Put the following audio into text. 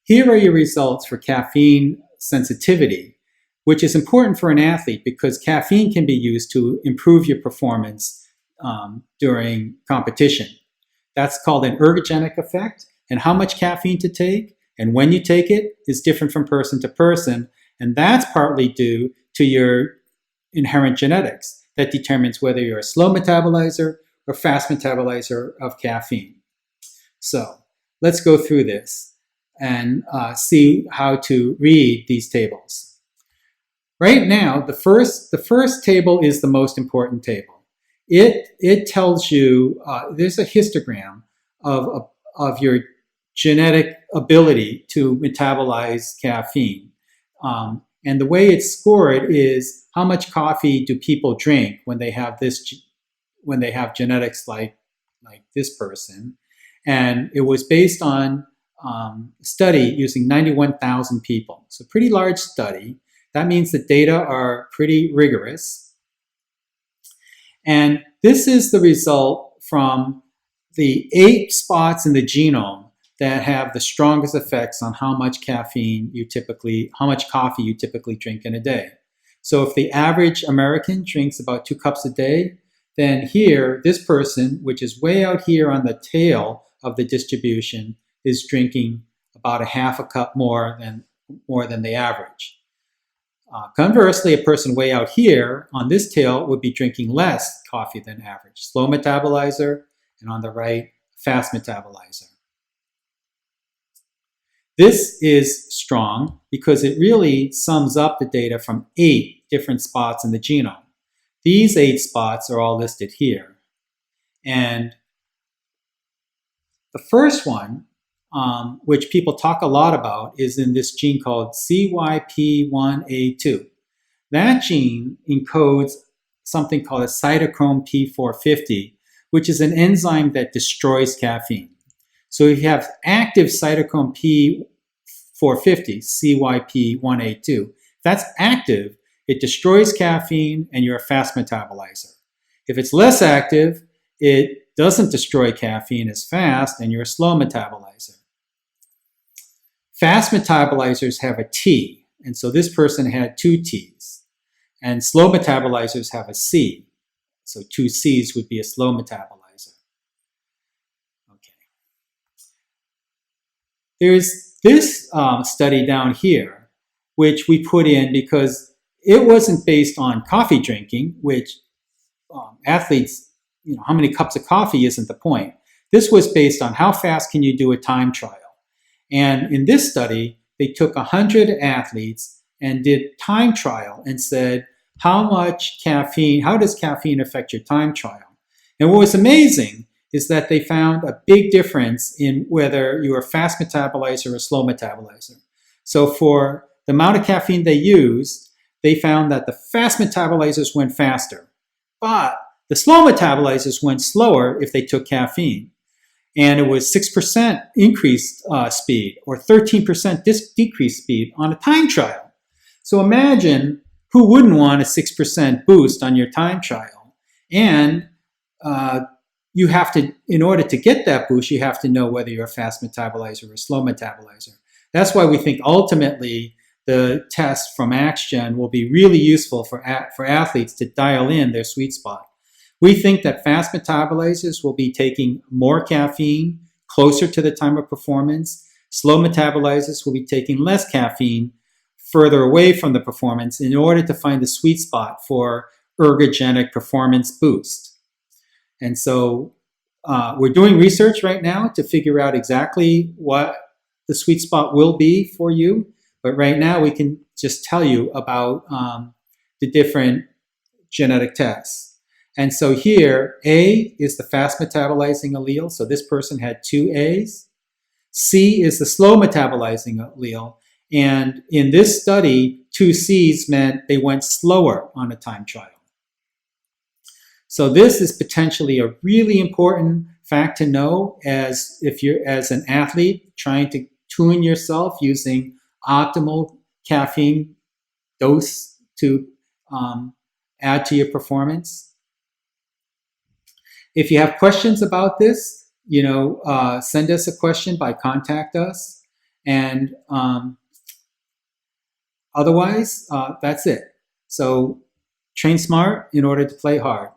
here are your results for caffeine sensitivity, which is important for an athlete because caffeine can be used to improve your performance during competition. That's called an ergogenic effect, and how much caffeine to take and when you take it is different from person to person, and that's partly due to your inherent genetics that determines whether you're a slow metabolizer or fast metabolizer of caffeine. So let's go through this and see how to read these tables. Right now, the first table is the most important table. It tells you, there's a histogram of your genetic ability to metabolize caffeine. And the way it's scored is how much coffee do people drink when they have genetics like this person. And it was based on a study using 91,000 people. So pretty large study. That means the data are pretty rigorous. And this is the result from the 8 spots in the genome that have the strongest effects on how much coffee you typically drink in a day. So if the average American drinks about 2 cups a day, then here, this person, which is way out here on the tail of the distribution, is drinking about a half a cup more than the average. Conversely, a person way out here on this tail would be drinking less coffee than average. Slow metabolizer, and on the right, fast metabolizer. This is strong because it really sums up the data from 8 different spots in the genome. These 8 spots are all listed here. And the first one, which people talk a lot about, is in this gene called CYP1A2. That gene encodes something called a cytochrome P450, which is an enzyme that destroys caffeine. So if you have active cytochrome P450, CYP1A2, if that's active, it destroys caffeine and you're a fast metabolizer. If it's less active, it doesn't destroy caffeine as fast and you're a slow metabolizer. Fast metabolizers have a T, and so this person had 2 T's. And slow metabolizers have a C, so 2 C's would be a slow metabolizer. Okay. There's this study down here, which we put in because it wasn't based on coffee drinking, which athletes, how many cups of coffee isn't the point. This was based on how fast can you do a time trial. And in this study, they took 100 athletes and did time trial and said, how does caffeine affect your time trial? And what was amazing is that they found a big difference in whether you were a fast metabolizer or a slow metabolizer. So for the amount of caffeine they used, they found that the fast metabolizers went faster, but the slow metabolizers went slower if they took caffeine. And it was 6% increased speed or 13% decreased speed on a time trial. So imagine who wouldn't want a 6% boost on your time trial. And you have to, in order to get that boost, you have to know whether you're a fast metabolizer or a slow metabolizer. That's why we think ultimately the test from AxGen will be really useful for athletes to dial in their sweet spot. We think that fast metabolizers will be taking more caffeine closer to the time of performance. Slow metabolizers will be taking less caffeine further away from the performance in order to find the sweet spot for ergogenic performance boost. And so we're doing research right now to figure out exactly what the sweet spot will be for you. But right now we can just tell you about the different genetic tests. And so here, A is the fast metabolizing allele. So this person had 2 A's. C is the slow metabolizing allele. And in this study, 2 C's meant they went slower on a time trial. So this is potentially a really important fact to know if you're as an athlete trying to tune yourself using optimal caffeine dose to add to your performance. If you have questions about this, send us a question by contact us. And otherwise, that's it. So train smart in order to play hard.